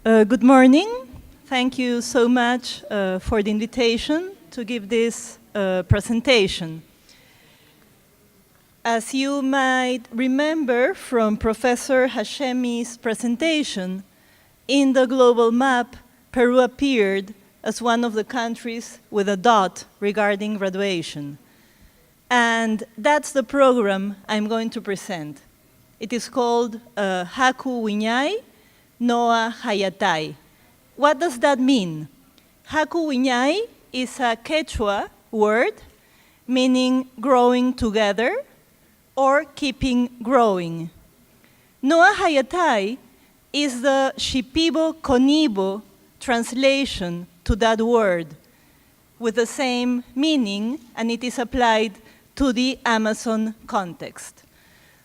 Good morning. Thank you so much for the invitation to give this presentation. As you might remember from Professor Hashemi's presentation, in the global map, Peru appeared as one of the countries with a dot regarding graduation. And that's the program I'm going to present. It is called Haku Winay, Noa Hayatai. What does that mean? Haku Winay is a Quechua word meaning growing together or keeping growing. Noa Hayatai is the Shipibo Konibo translation to that word with the same meaning, and it is applied to the Amazon context.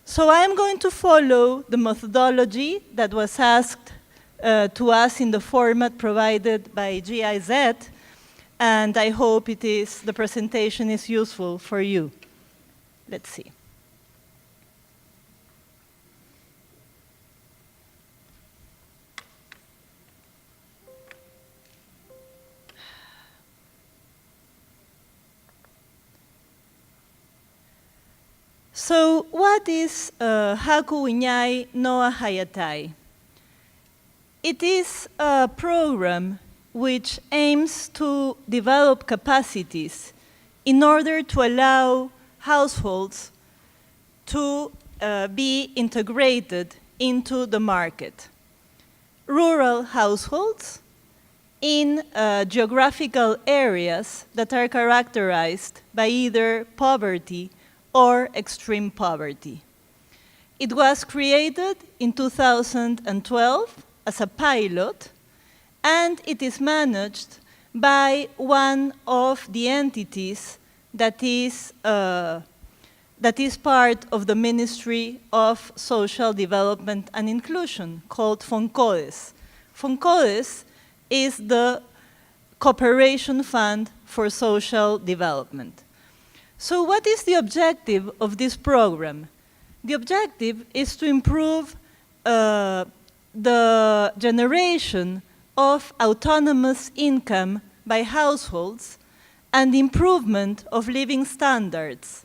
So I'm going to follow the methodology that was asked to us in the format provided by GIZ, and I hope the presentation is useful for you. Let's see. So what is Haku Winay Noa Hayatai? It is a program which aims to develop capacities in order to allow households to be integrated into the market. Rural households in geographical areas that are characterized by either poverty or extreme poverty. It was created in 2012 as a pilot, and it is managed by one of the entities that is part of the Ministry of Social Development and Inclusion, called FONCODES. FONCODES is the Cooperation Fund for Social Development. So what is the objective of this program? The objective is to improve the generation of autonomous income by households and improvement of living standards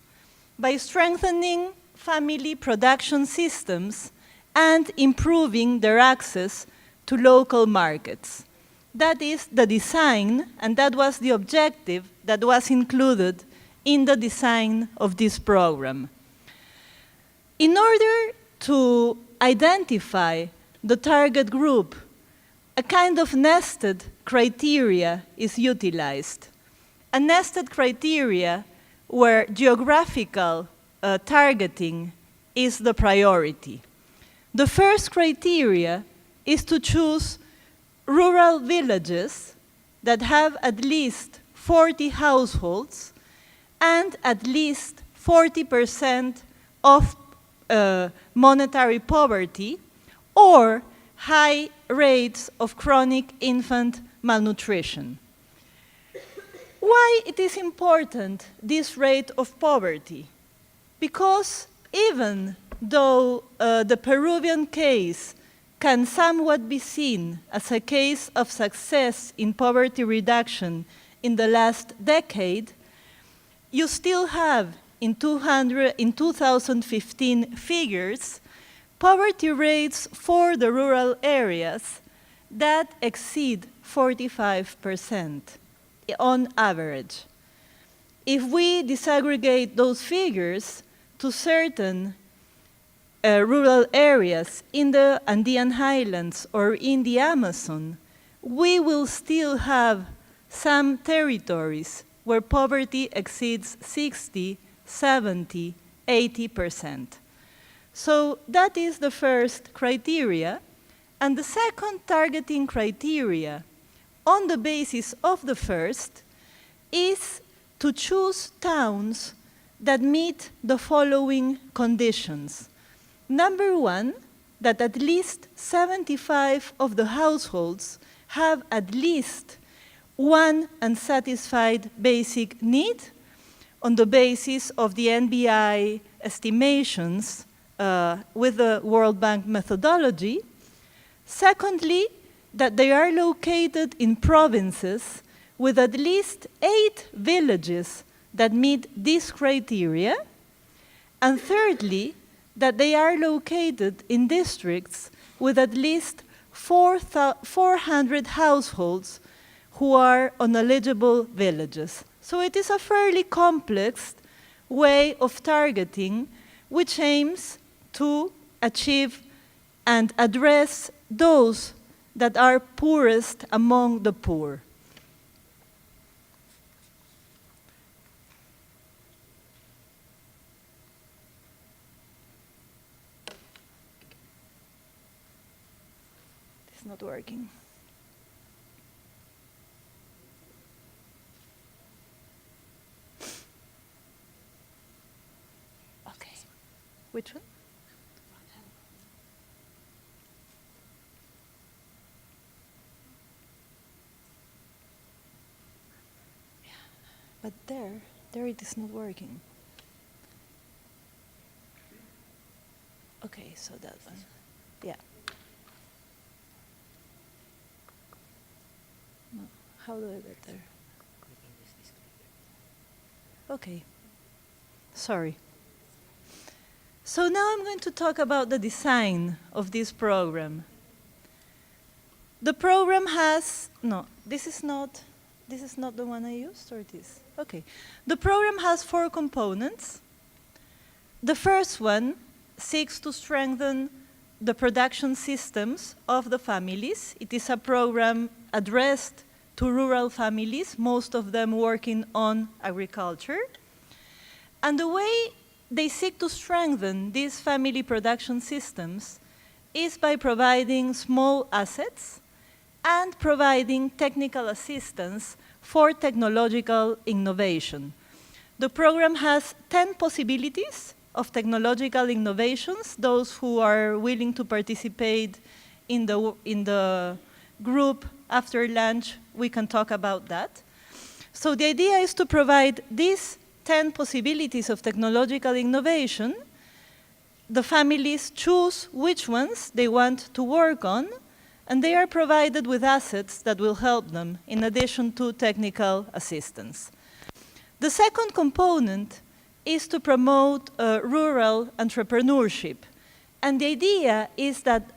by strengthening family production systems and improving their access to local markets. That is the design, and that was the objective that was included in the design of this program. In order to identify the target group, a kind of nested criteria is utilized. A nested criteria where geographical targeting is the priority. The first criteria is to choose rural villages that have at least 40 households and at least 40% of monetary poverty or high rates of chronic infant malnutrition. Why it is important, this rate of poverty? Because even though the Peruvian case can somewhat be seen as a case of success in poverty reduction in the last decade, you still have, in 2015 figures, poverty rates for the rural areas that exceed 45% on average. If we disaggregate those figures to certain rural areas in the Andean highlands or in the Amazon, we will still have some territories where poverty exceeds 60, 70, 80%. So that is the first criteria. And the second targeting criteria, on the basis of the first, is to choose towns that meet the following conditions. Number one, that at least 75 of the households have at least one unsatisfied basic need on the basis of the NBI estimations with the World Bank methodology. Secondly, that they are located in provinces with at least 8 villages that meet this criteria, and thirdly, that they are located in districts with at least 400 households who are on eligible villages. So it is a fairly complex way of targeting which aims to achieve and address those that are poorest among the poor. It's not working. Okay. Which one? But there it is not working. Okay, so that one. Yeah. No. How do I get there? Okay. Sorry. So now I'm going to talk about the design of this program. The program has, no, this is not the one I used, or it is? Okay. The program has 4 components. The first one seeks to strengthen the production systems of the families. It is a program addressed to rural families, most of them working on agriculture. And the way they seek to strengthen these family production systems is by providing small assets and providing technical assistance for technological innovation. The program has 10 possibilities of technological innovations. Those who are willing to participate in the group after lunch, we can talk about that. So the idea is to provide these 10 possibilities of technological innovation. The families choose which ones they want to work on, and they are provided with assets that will help them, in addition to technical assistance. The second component is to promote rural entrepreneurship. And the idea is that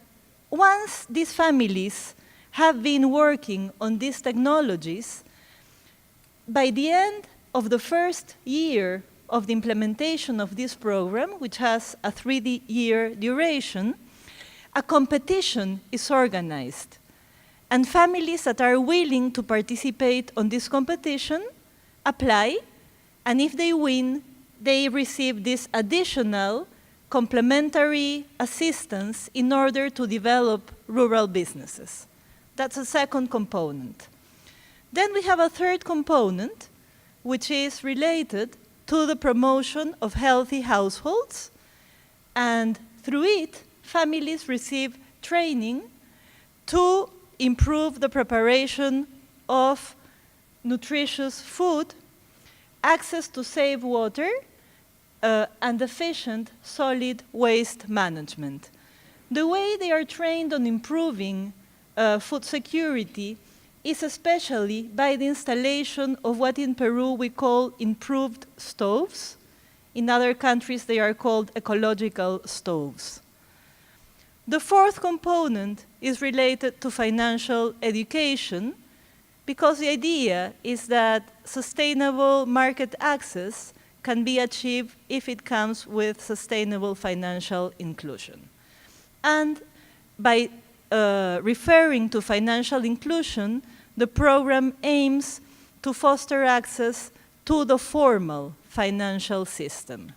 once these families have been working on these technologies, by the end of the first year of the implementation of this program, which has a 3-year duration, a competition is organized. And families that are willing to participate on this competition apply, and if they win, they receive this additional complementary assistance in order to develop rural businesses. That's a second component. Then we have a third component, which is related to the promotion of healthy households, and through it, families receive training to improve the preparation of nutritious food, access to safe water, and efficient solid waste management. The way they are trained on improving food security is especially by the installation of what in Peru we call improved stoves. In other countries they are called ecological stoves. The fourth component is related to financial education, because the idea is that sustainable market access can be achieved if it comes with sustainable financial inclusion. And by referring to financial inclusion, the program aims to foster access to the formal financial system.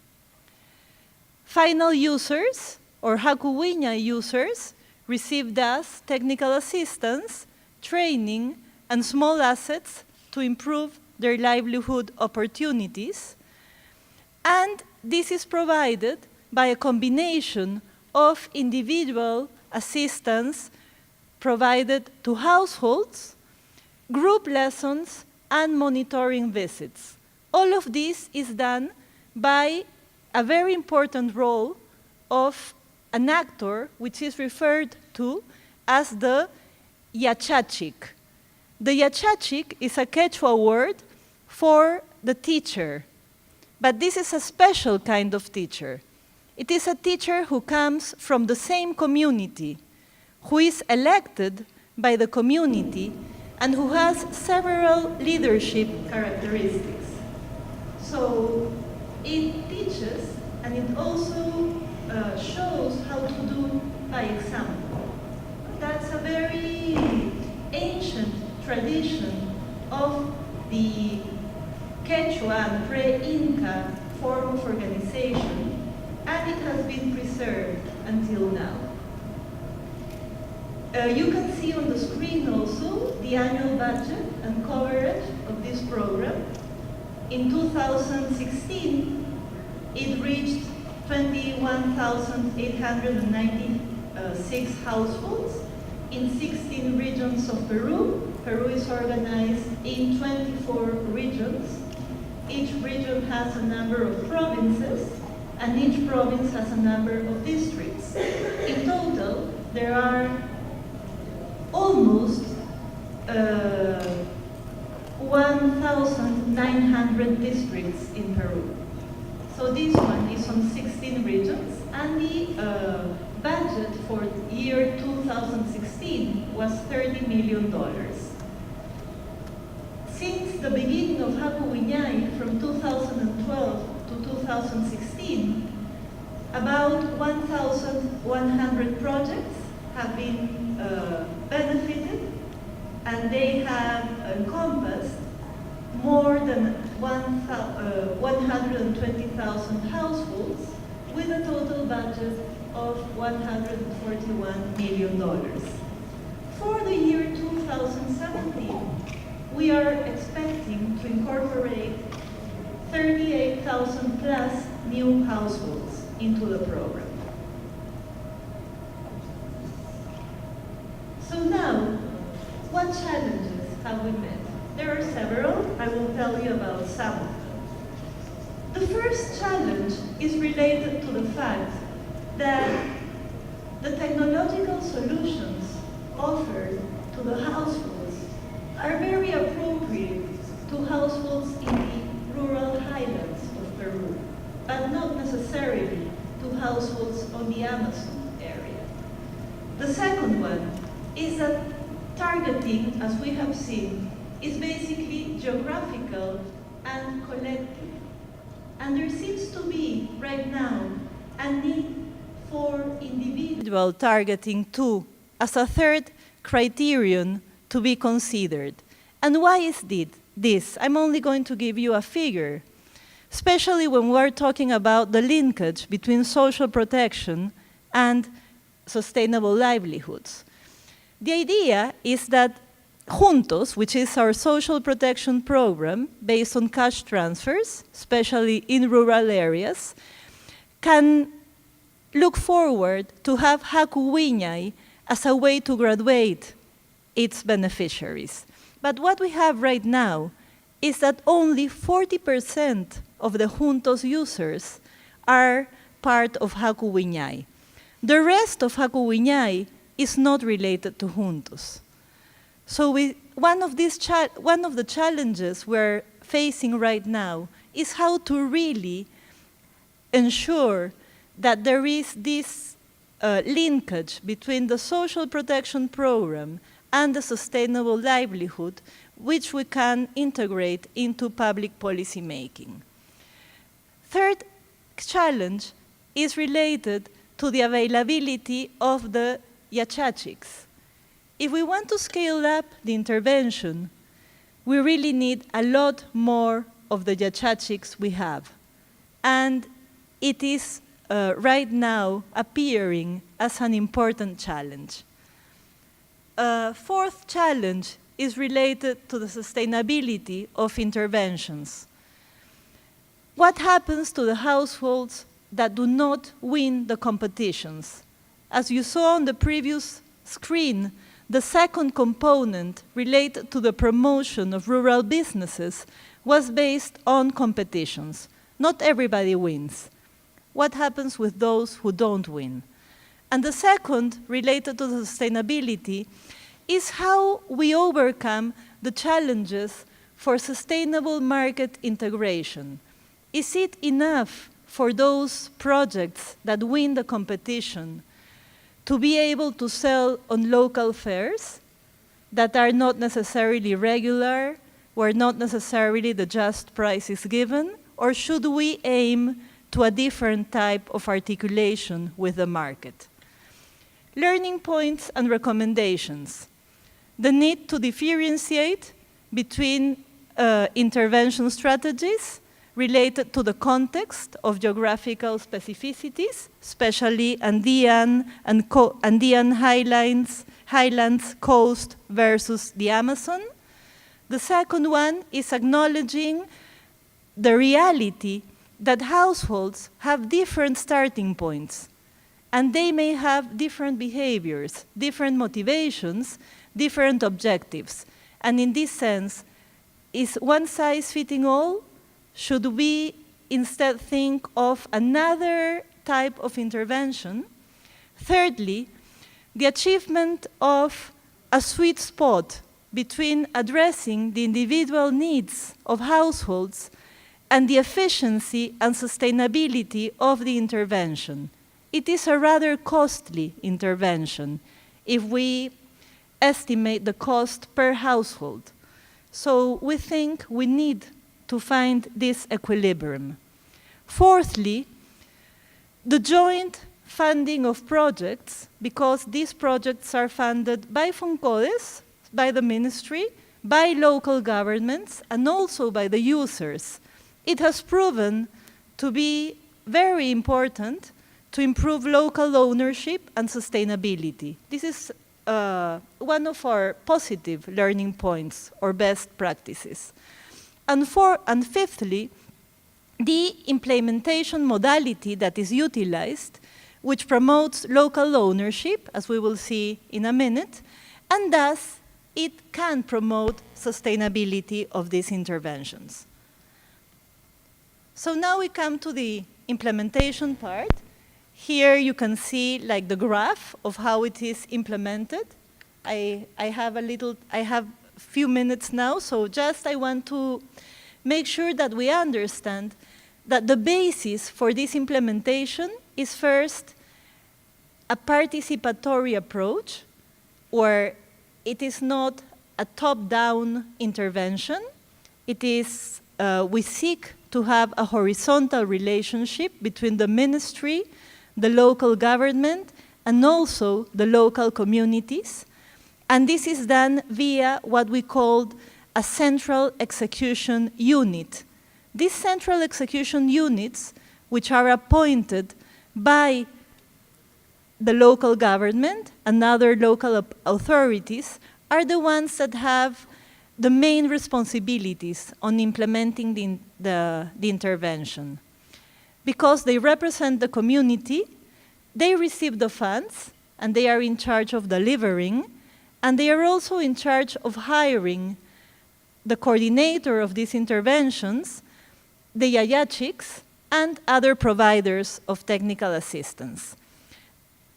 Final users, or Haku Winay users, receive thus technical assistance, training, and small assets to improve their livelihood opportunities. And this is provided by a combination of individual assistance provided to households, group lessons, and monitoring visits. All of this is done by a very important role of an actor, which is referred to as the yachachik. The yachachik is a Quechua word for the teacher, but this is a special kind of teacher. It is a teacher who comes from the same community, who is elected by the community, and who has several leadership characteristics. So it teaches, and it also shows how to do by example. That's a very ancient tradition of the Quechua and pre-Inca form of organization, and it has been preserved until now. You can see on the screen also the annual budget and coverage of this program. In 2016, it reached 21,896 households in 16 regions of Peru. Peru is organized in 24 regions. Each region has a number of provinces, and each province has a number of districts. In total, there are almost 1,900 districts in Peru. So this one is on 16 regions, and the budget for year 2016 was $30 million. Since the beginning of Haku Winay, from 2012 to 2016, about 1,100 projects have been benefited, and they have encompassed more than 120,000 households with a total budget of $141 million. For the year 2017, we are expecting to incorporate 38,000 plus new households into the program. So now, what challenges have we met? There are several. I will tell you about some of them. The first challenge is related to the fact that the technological solutions offered to the households are very appropriate to households in the rural highlands of Peru, but not necessarily to households on the Amazon area. The second one is that targeting, as we have seen, is basically geographical and collective. And there seems to be, right now, a need for individual targeting too, as a third criterion to be considered. And why is this? I'm only going to give you a figure, especially when we're talking about the linkage between social protection and sustainable livelihoods. The idea is that Juntos, which is our social protection program based on cash transfers, especially in rural areas, can look forward to have Haku Winay as a way to graduate its beneficiaries. But what we have right now is that only 40% of the Juntos users are part of Haku Winay. The rest of Haku Winay is not related to Juntos. So one of the challenges we're facing right now is how to really ensure that there is this linkage between the social protection program and the sustainable livelihood, which we can integrate into public policy making. Third challenge is related to the availability of the yachachiks. If we want to scale up the intervention, we really need a lot more of the yachachiks we have. And it is right now appearing as an important challenge. Fourth challenge is related to the sustainability of interventions. What happens to the households that do not win the competitions? As you saw on the previous screen, the second component related to the promotion of rural businesses was based on competitions. Not everybody wins. What happens with those who don't win? And the second, related to the sustainability, is how we overcome the challenges for sustainable market integration. Is it enough for those projects that win the competition to be able to sell on local fairs that are not necessarily regular, where not necessarily the just price is given, or should we aim to a different type of articulation with the market? Learning points and recommendations. The need to differentiate between intervention strategies related to the context of geographical specificities, especially Andean and Andean highlands coast versus the Amazon. The second one is acknowledging the reality that households have different starting points, and they may have different behaviors, different motivations, different objectives. And in this sense, is one size fitting all? Should we instead think of another type of intervention? Thirdly, the achievement of a sweet spot between addressing the individual needs of households and the efficiency and sustainability of the intervention. It is a rather costly intervention if we estimate the cost per household. So we think we need to find this equilibrium. Fourthly, the joint funding of projects, because these projects are funded by FONCODES, by the ministry, by local governments, and also by the users. It has proven to be very important to improve local ownership and sustainability. This is one of our positive learning points or best practices. And fifthly, the implementation modality that is utilized, which promotes local ownership, as we will see in a minute, and thus it can promote sustainability of these interventions. So now we come to the implementation part. Here you can see like the graph of how it is implemented. I have a few minutes now, so just I want to make sure that we understand that the basis for this implementation is first a participatory approach, where it is not a top-down intervention. It is, we seek to have a horizontal relationship between the ministry, the local government, and also the local communities. And this is done via what we called a central execution unit. These central execution units, which are appointed by the local government and other local authorities, are the ones that have the main responsibilities on implementing the intervention. Because they represent the community, they receive the funds, and they are in charge of delivering, and they are also in charge of hiring the coordinator of these interventions, the yayachiks, and other providers of technical assistance.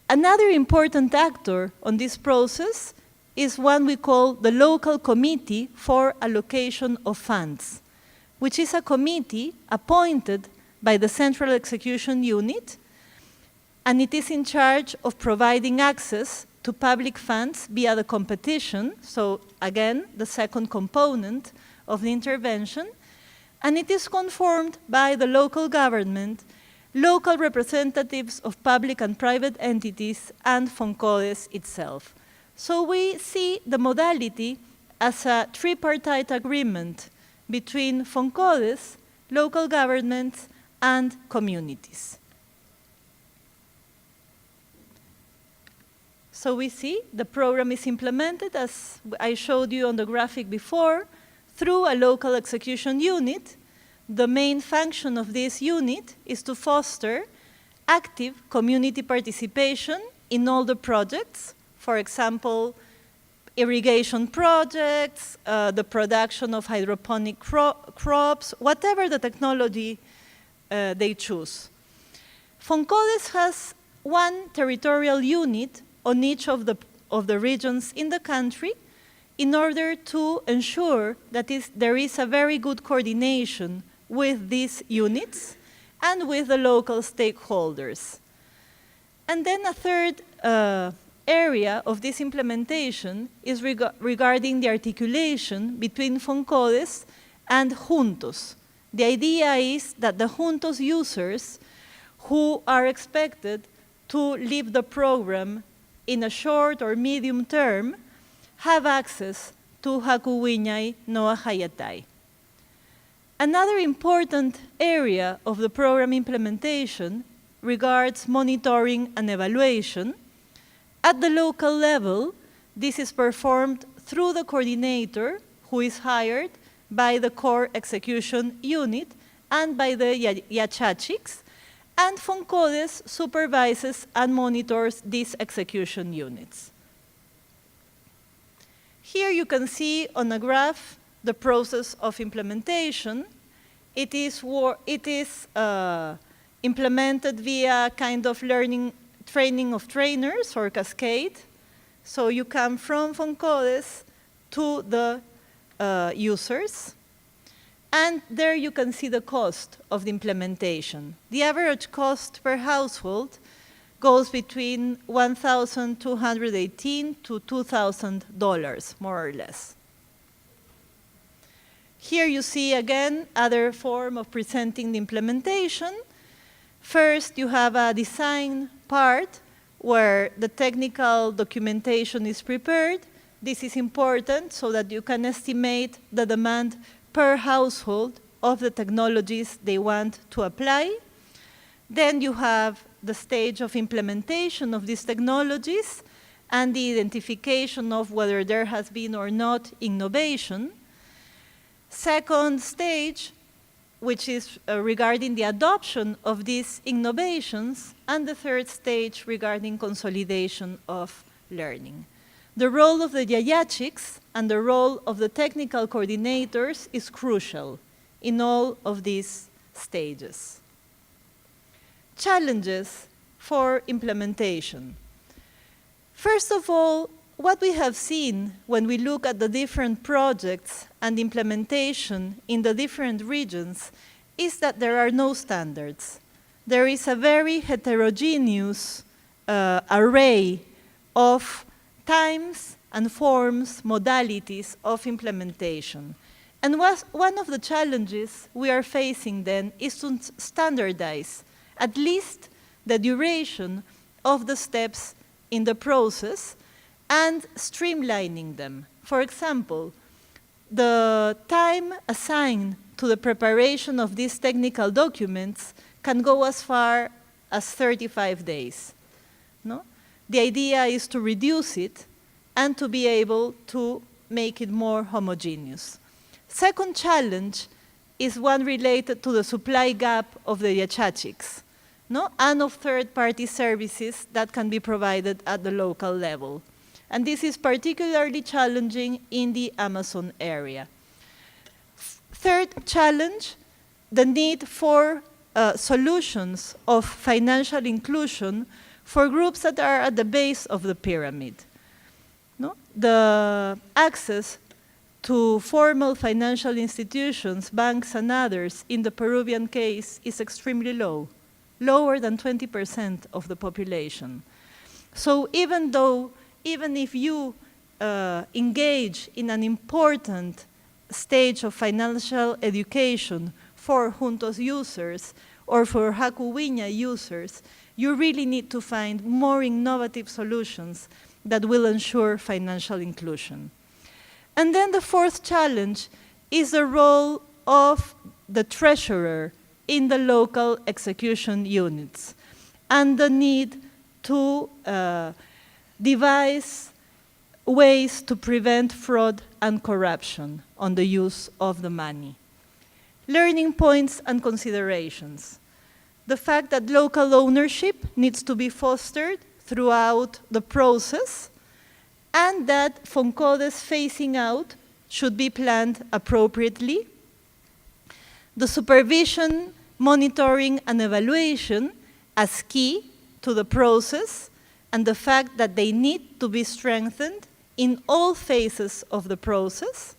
Another important actor on this process is one we call the Local Committee for Allocation of Funds, which is a committee appointed by the Central Execution Unit, and it is in charge of providing access to public funds via the competition, so again, the second component of the intervention, and it is confirmed by the local government, local representatives of public and private entities, and FONCODES itself. So we see the modality as a tripartite agreement between FONCODES, local governments, and communities. So we see the program is implemented, as I showed you on the graphic before, through a local execution unit. The main function of this unit is to foster active community participation in all the projects. For example, irrigation projects, the production of hydroponic crops, whatever the technology they choose. FONCODES has one territorial unit on each of the of the regions in the country in order to ensure that there is a very good coordination with these units and with the local stakeholders. And then a third area of this implementation is regarding the articulation between FONCODES and Juntos. The idea is that the Juntos users who are expected to leave the program in a short or medium term have access to Haku Winay Noa Hayatai. Another important area of the program implementation regards monitoring and evaluation. At the local level, this is performed through the coordinator who is hired by the core execution unit and by the Yachachiks, and FONCODES supervises and monitors these execution units. Here you can see on a graph the process of implementation. It is implemented via kind of training of trainers or cascade. So you come from FONCODES to the users. And there you can see the cost of the implementation. The average cost per household goes between $1,218 to $2,000, more or less. Here you see again other form of presenting the implementation. First, you have a design part where the technical documentation is prepared. This is important so that you can estimate the demand per household of the technologies they want to apply. Then you have the stage of implementation of these technologies and the identification of whether there has been or not innovation. Second stage, which is regarding the adoption of these innovations, and the third stage regarding consolidation of learning. The role of the Yayachiks and the role of the technical coordinators is crucial in all of these stages. Challenges for implementation. First of all, what we have seen when we look at the different projects and implementation in the different regions is that there are no standards. There is a very heterogeneous array of times and forms, modalities of implementation. And one of the challenges we are facing then is to standardize at least the duration of the steps in the process and streamlining them. For example, the time assigned to the preparation of these technical documents can go as far as 35 days. No? The idea is to reduce it and to be able to make it more homogeneous. Second challenge is one related to the supply gap of the Yachachiks, no? And of third-party services that can be provided at the local level. And this is particularly challenging in the Amazon area. Third challenge, the need for solutions of financial inclusion for groups that are at the base of the pyramid. No? The access to formal financial institutions, banks and others in the Peruvian case is extremely low, lower than 20% of the population. So even if you engage in an important stage of financial education for Juntos users or for Haku Winay users, you really need to find more innovative solutions that will ensure financial inclusion. And then the fourth challenge is the role of the treasurer in the local execution units and the need to devise ways to prevent fraud and corruption on the use of the money. Learning points and considerations. The fact that local ownership needs to be fostered throughout the process and that FONCODES phasing out should be planned appropriately. The supervision, monitoring, and evaluation as key to the process and the fact that they need to be strengthened in all phases of the process,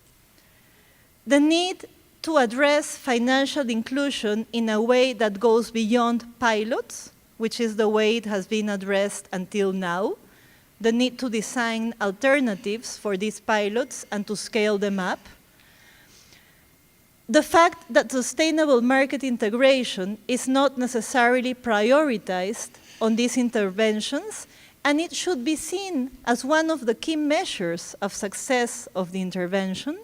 the need to address financial inclusion in a way that goes beyond pilots, which is the way it has been addressed until now, the need to design alternatives for these pilots and to scale them up, the fact that sustainable market integration is not necessarily prioritized on these interventions, and it should be seen as one of the key measures of success of the intervention,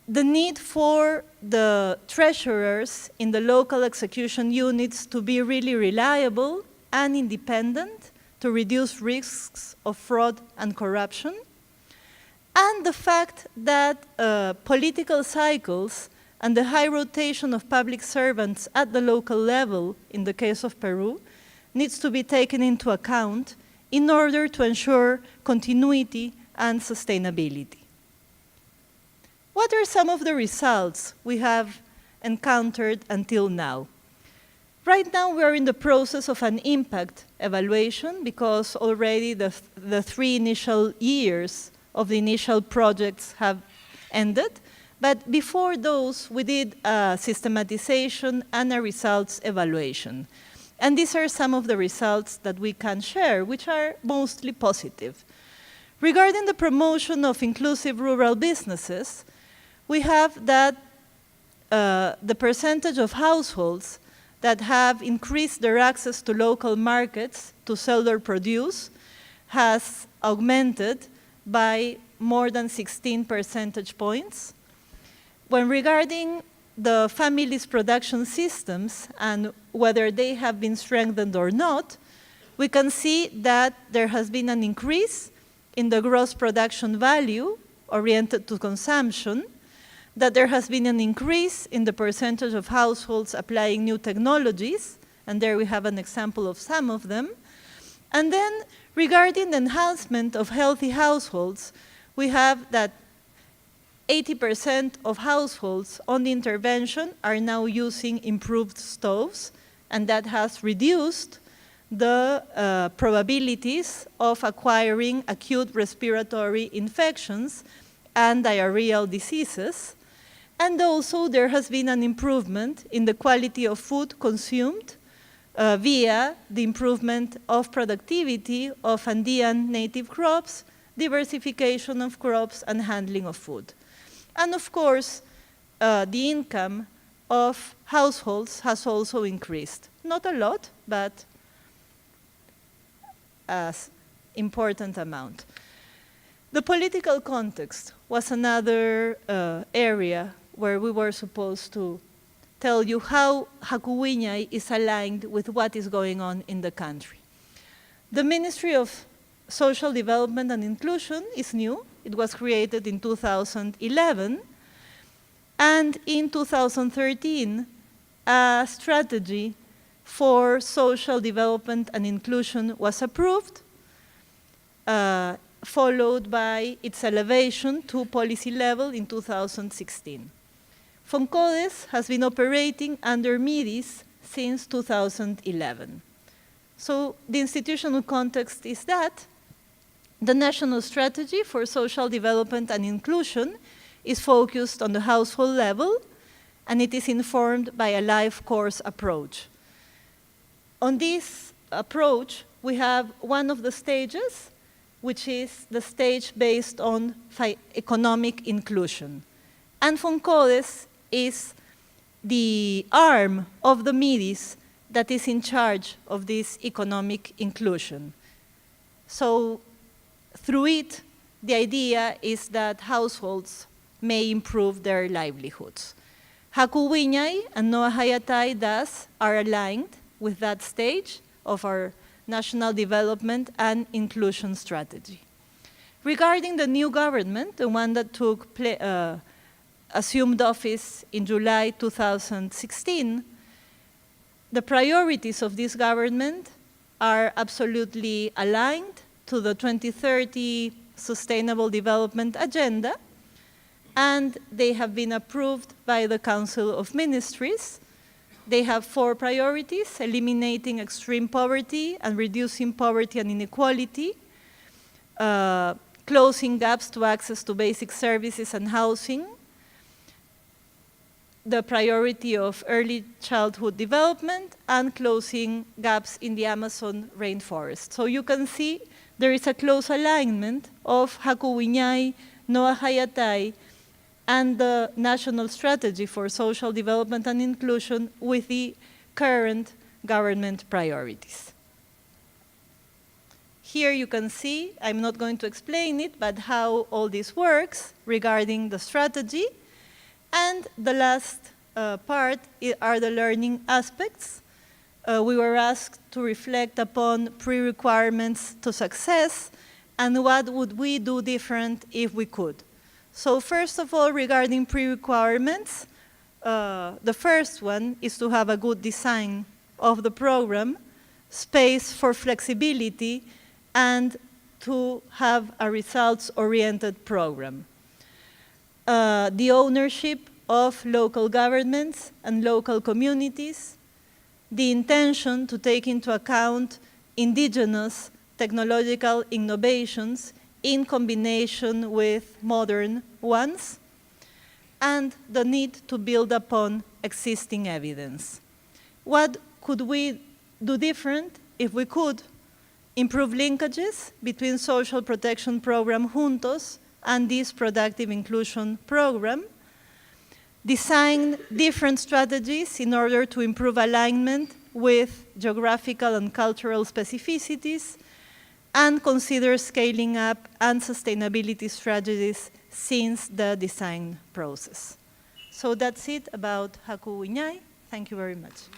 the need for the treasurers in the local execution units to be really reliable and independent to reduce risks of fraud and corruption, and the fact that political cycles and the high rotation of public servants at the local level, in the case of Peru, needs to be taken into account in order to ensure continuity and sustainability. What are some of the results we have encountered until now? Right now, we are in the process of an impact evaluation because already the 3 initial years of the initial projects have ended. But before those, we did a systematization and a results evaluation. And these are some of the results that we can share, which are mostly positive. Regarding the promotion of inclusive rural businesses, we have that the percentage of households that have increased their access to local markets to sell their produce has augmented by more than 16 percentage points. When regarding the families' production systems and whether they have been strengthened or not, we can see that there has been an increase in the gross production value oriented to consumption, that there has been an increase in the percentage of households applying new technologies, and there we have an example of some of them. And then regarding the enhancement of healthy households, we have that 80% of households on the intervention are now using improved stoves, and that has reduced the probabilities of acquiring acute respiratory infections and diarrheal diseases. And also there has been an improvement in the quality of food consumed via the improvement of productivity of Andean native crops, diversification of crops, and handling of food. And of course, the income of households has also increased. Not a lot, but an important amount. The political context was another area where we were supposed to tell you how Haku Winay is aligned with what is going on in the country. The Ministry of Social Development and Inclusion is new. It was created in 2011. And in 2013, a strategy for social development and inclusion was approved, followed by its elevation to policy level in 2016. FONCODES has been operating under MIDIS since 2011. So the institutional context is that the National Strategy for Social Development and Inclusion is focused on the household level, and it is informed by a life course approach. On this approach, we have one of the stages, which is the stage based on economic inclusion. And FONCODES is the arm of the MIDIS that is in charge of this economic inclusion. So through it, the idea is that households may improve their livelihoods. Haku Winay and Noah Hayatai thus are aligned with that stage of our national development and inclusion strategy. Regarding the new government, the one that assumed office in July 2016, the priorities of this government are absolutely aligned to the 2030 Sustainable Development Agenda, and they have been approved by the Council of Ministries They have 4 priorities: eliminating extreme poverty and reducing poverty and inequality, closing gaps to access to basic services and housing, the priority of early childhood development, and closing gaps in the Amazon rainforest. So you can see there is a close alignment of Haku Winay, Noah Hayatai, and the National Strategy for Social Development and Inclusion with the current government priorities. Here you can see, I'm not going to explain it, but how all this works regarding the strategy. And the last part are the learning aspects. We were asked to reflect upon pre-requirements to success and what would we do different if we could. So first of all, regarding pre-requirements, the first one is to have a good design of the program, space for flexibility, and to have a results-oriented program. The ownership of local governments and local communities, the intention to take into account indigenous technological innovations in combination with modern ones, and the need to build upon existing evidence. What could we do different if we could? Improve linkages between social protection program Juntos and this productive inclusion program, design different strategies in order to improve alignment with geographical and cultural specificities, and consider scaling up and sustainability strategies since the design process. So that's it about Haku Winay. Thank you very much.